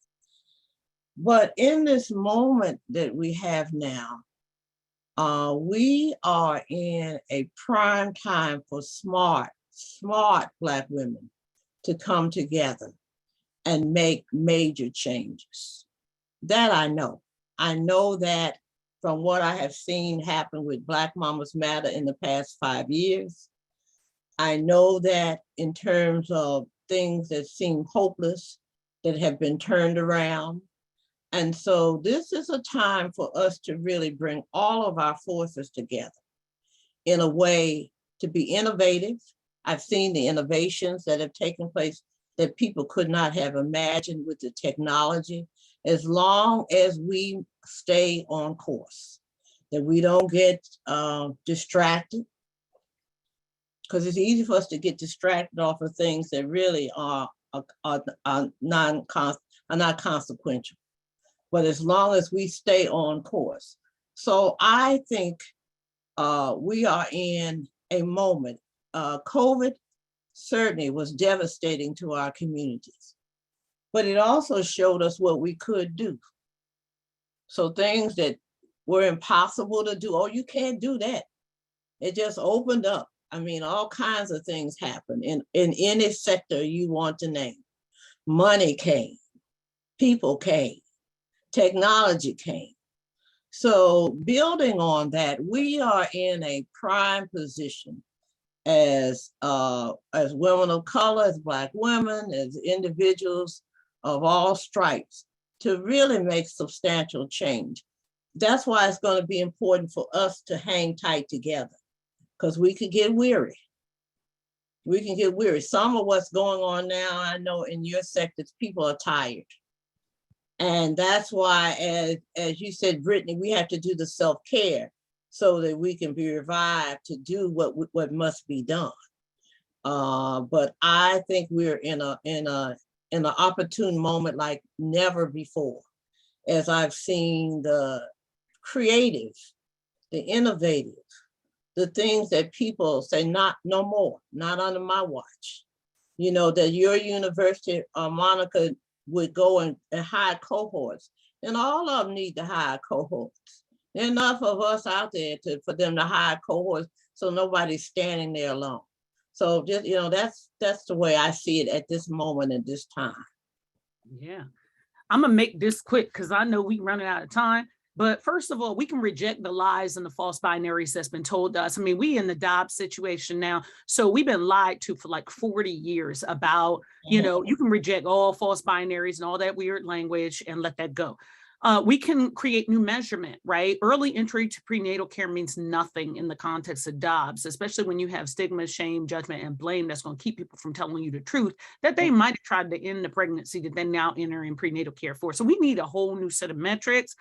But in this moment that we have now, we are in a prime time for smart Black women to come together and make major changes. That I know. I know that from what I have seen happen with Black Mamas Matter in the past 5 years. I know that in terms of things that seem hopeless, that have been turned around. And so this is a time for us to really bring all of our forces together in a way to be innovative. I've seen the innovations that have taken place that people could not have imagined with the technology, as long as we stay on course, that we don't get distracted, because it's easy for us to get distracted off of things that really are not consequential. But as long as we stay on course. So I think we are in a moment. COVID certainly was devastating to our communities, but it also showed us what we could do. So things that were impossible to do, oh, you can't do that. It just opened up. I mean, all kinds of things happen in any sector you want to name. Money came, people came, technology came. So building on that, we are in a prime position as women of color, as Black women, as individuals of all stripes, to really make substantial change. That's why it's going to be important for us to hang tight together, because we could get weary. We can get weary. Some of what's going on now, I know in your sectors, people are tired. And that's why, as you said, Brittany, we have to do the self-care so that we can be revived to do what must be done. But I think we're in an opportune moment like never before, as I've seen the creative, the innovative, the things that people say, no more, not under my watch. You know, that your university, Monica, would go and hire cohorts, and all of them need to hire cohorts. There are enough of us out there for them to hire cohorts, so nobody's standing there alone. So just, you know, that's the way I see it at this moment and this time. Yeah. I'm gonna make this quick because I know we're running out of time. But first of all, we can reject the lies and the false binaries that's been told to us. I mean, we in the Dobbs situation now. So we've been lied to for like 40 years about, you know, you can reject all false binaries and all that weird language and let that go. We can create new measurement, right? Early entry to prenatal care means nothing in the context of Dobbs, especially when you have stigma, shame, judgment, and blame that's going to keep people from telling you the truth that they might have tried to end the pregnancy that they now enter in prenatal care for. So we need a whole new set of metrics.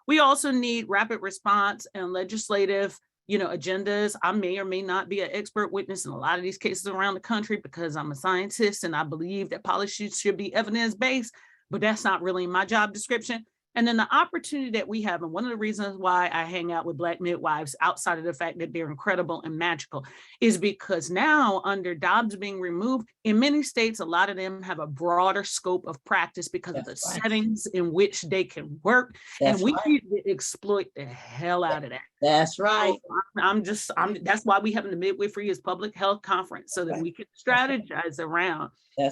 We also need rapid response and legislative, you know, agendas. I may or may not be an expert witness in a lot of these cases around the country because I'm a scientist and I believe that policies should be evidence-based, but that's not really my job description. And then the opportunity that we have, and one of the reasons why I hang out with Black midwives outside of the fact that they're incredible and magical is because now under Dobbs being removed, in many states, a lot of them have a broader scope of practice because of the settings in which they can work. And we need to exploit the hell out of that. That's right. So that's why we have the Midwifery as Public Health Conference, so that we can strategize around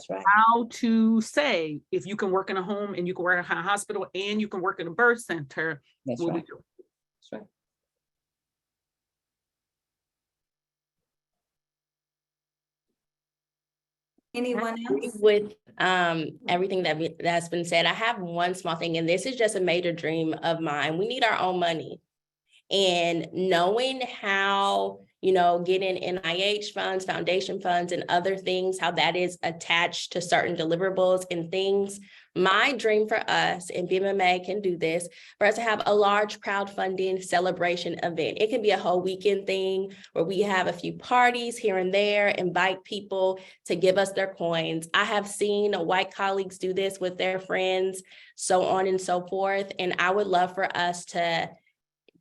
how to say, if you can work in a home and you can work in a hospital and you can work in a birth center, what we do. That's right. Anyone else? With everything that's been said, I have one small thing, and this is just a major dream of mine. We need our own money. And knowing how, you know, getting NIH funds, foundation funds, and other things, how that is attached to certain deliverables and things. My dream for us, and BMMA can do this, for us to have a large crowdfunding celebration event. It can be a whole weekend thing where we have a few parties here and there, invite people to give us their coins. I have seen white colleagues do this with their friends, so on and so forth. And I would love for us to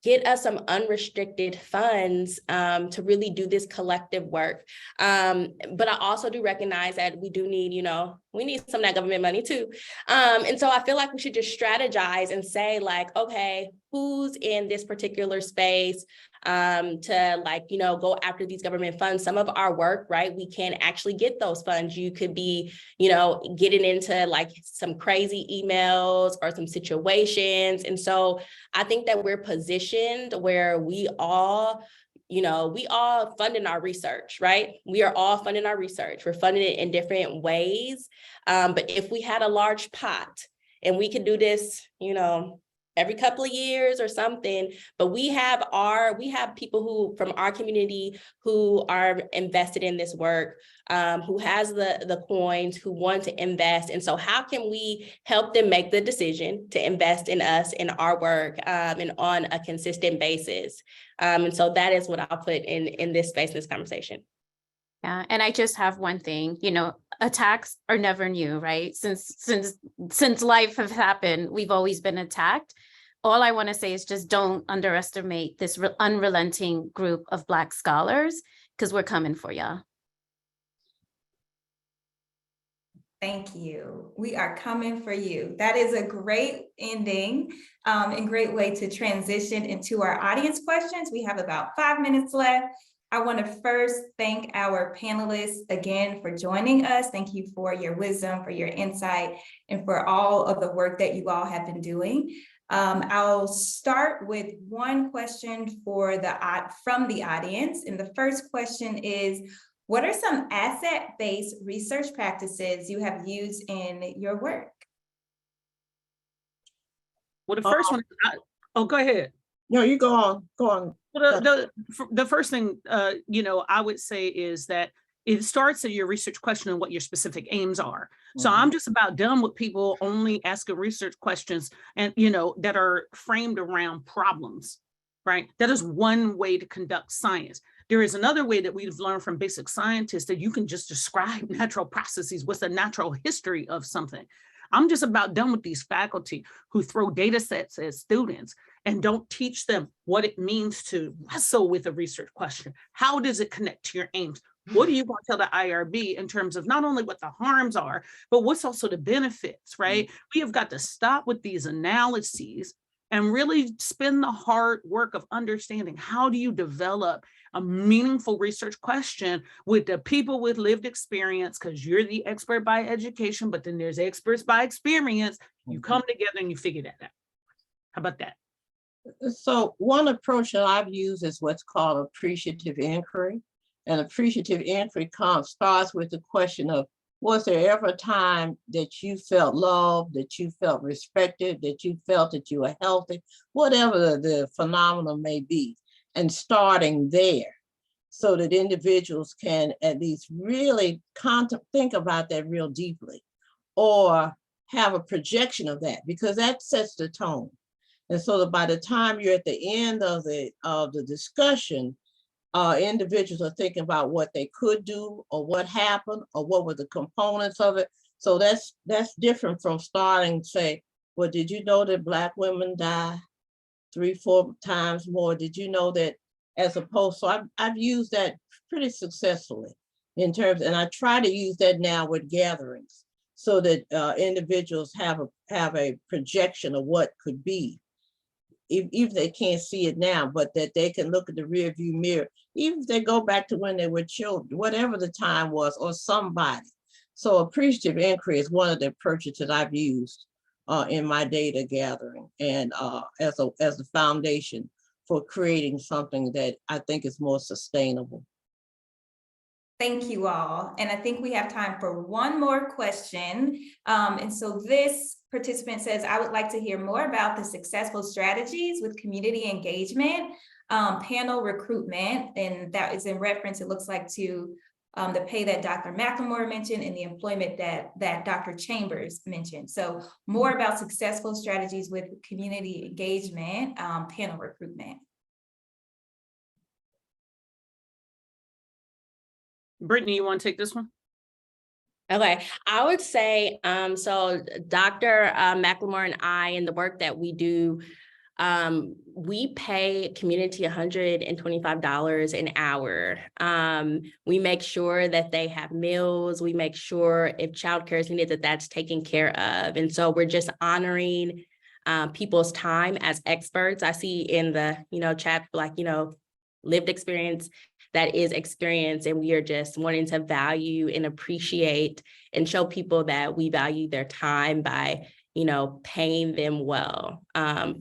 get us some unrestricted funds to really do this collective work. But I also do recognize that we do need, you know, we need some of that government money too. And so I feel like we should just strategize and say like, okay, who's in this particular space to like, you know, go after these government funds. Some of our work, right, we can't actually get those funds. You could be, you know, getting into like some crazy emails or some situations. And so I think that we're positioned where we all, you know, we all funding our research, right? We are all funding our research. We're funding it in different ways. But if we had a large pot and we could do this, you know, every couple of years or something, but we have people who from our community who are invested in this work, who has the coins, who want to invest. And so how can we help them make the decision to invest in us, in our work, and on a consistent basis? And so that is what I'll put in this space, in this conversation. Yeah, and I just have one thing, you know, attacks are never new, right? Since life has happened, we've always been attacked. All I want to say is just don't underestimate this unrelenting group of Black scholars, because we're coming for y'all. Thank you. We are coming for you. That is a great ending and great way to transition into our audience questions. We have about 5 minutes left. I want to first thank our panelists again for joining us. Thank you for your wisdom, for your insight, and for all of the work that you all have been doing. I'll start with one question from the audience. And the first question is, what are some asset-based research practices you have used in your work? Well, the first one, oh, go ahead. No, you go on. Well, the first thing, you know, I would say is that it starts at your research question and what your specific aims are. So I'm just about done with people only asking research questions and, you know, that are framed around problems, right? That is one way to conduct science. There is another way that we've learned from basic scientists that you can just describe natural processes. What's the natural history of something? I'm just about done with these faculty who throw data sets at students and don't teach them what it means to wrestle with a research question. How does it connect to your aims? What do you want to tell the IRB in terms of not only what the harms are, but what's also the benefits, right? We have got to stop with these analyses and really spend the hard work of understanding how do you develop a meaningful research question with the people with lived experience, because you're the expert by education, but then there's experts by experience. You come together and you figure that out. How about that? So one approach that I've used is what's called appreciative inquiry. And appreciative inquiry starts with the question of, was there ever a time that you felt loved, that you felt respected, that you felt that you were healthy, whatever the phenomenon may be, and starting there so that individuals can at least really think about that real deeply or have a projection of that, because that sets the tone. And so that by the time you're at the end of the discussion, individuals are thinking about what they could do or what happened or what were the components of it. So that's different from starting, say, well, did you know that Black women die 3-4 times more? Did you know that? As opposed, so I've used that pretty successfully in terms, and I try to use that now with gatherings so that individuals have a projection of what could be. Even if they can't see it now, but that they can look at the rear view mirror, even if they go back to when they were children, whatever the time was, or somebody. So appreciative inquiry is one of the approaches that I've used in my data gathering and as a foundation for creating something that I think is more sustainable. Thank you all. And I think we have time for one more question. And so this participant says, I would like to hear more about the successful strategies with community engagement, panel recruitment, and that is in reference, it looks like, to the pay that Dr. McLemore mentioned and the employment that Dr. Chambers mentioned. So more about successful strategies with community engagement, panel recruitment. Brittany, you want to take this one? Okay, I would say, so Dr. McLemore and I, and the work that we do, we pay community $125 an hour. We make sure that they have meals. We make sure if childcare is needed, that that's taken care of. And so we're just honoring people's time as experts. I see in the, chat, like, lived experience that is experience, and we are just wanting to value and appreciate and show people that we value their time by paying them well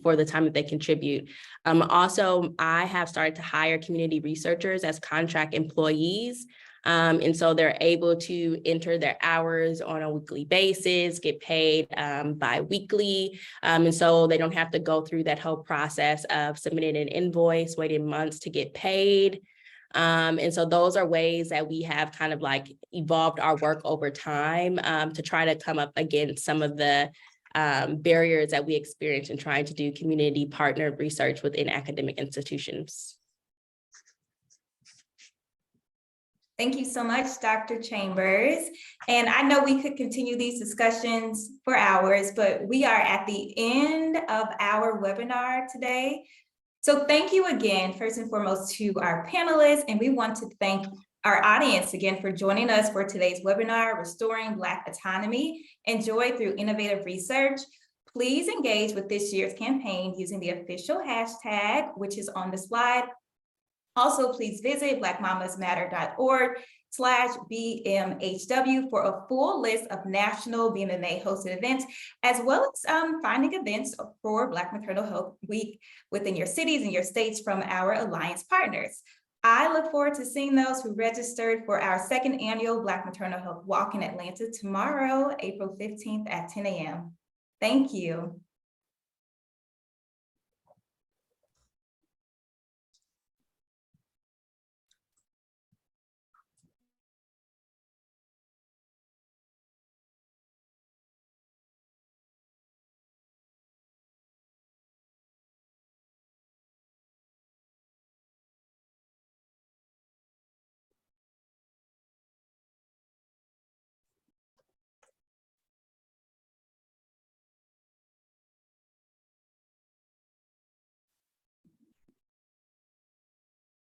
for the time that they contribute. Also, I have started to hire community researchers as contract employees. And so they're able to enter their hours on a weekly basis, get paid bi-weekly. And so they don't have to go through that whole process of submitting an invoice, waiting months to get paid. And so those are ways that we have kind of like evolved our work over time to try to come up against some of the barriers that we experience in trying to do community partner research within academic institutions. Thank you so much, Dr. Chambers. And I know we could continue these discussions for hours, but we are at the end of our webinar today. So thank you again, first and foremost, to our panelists, and we want to thank our audience again for joining us for today's webinar, Restoring Black Autonomy and Joy Through Innovative Research. Please engage with this year's campaign using the official hashtag, which is on the slide. Also, please visit blackmamasmatter.org/BMHW for a full list of national BMMA hosted events, as well as finding events for Black Maternal Health Week within your cities and your states from our Alliance partners. I look forward to seeing those who registered for our second annual Black Maternal Health Walk in Atlanta tomorrow, April 15th at 10 a.m. Thank you.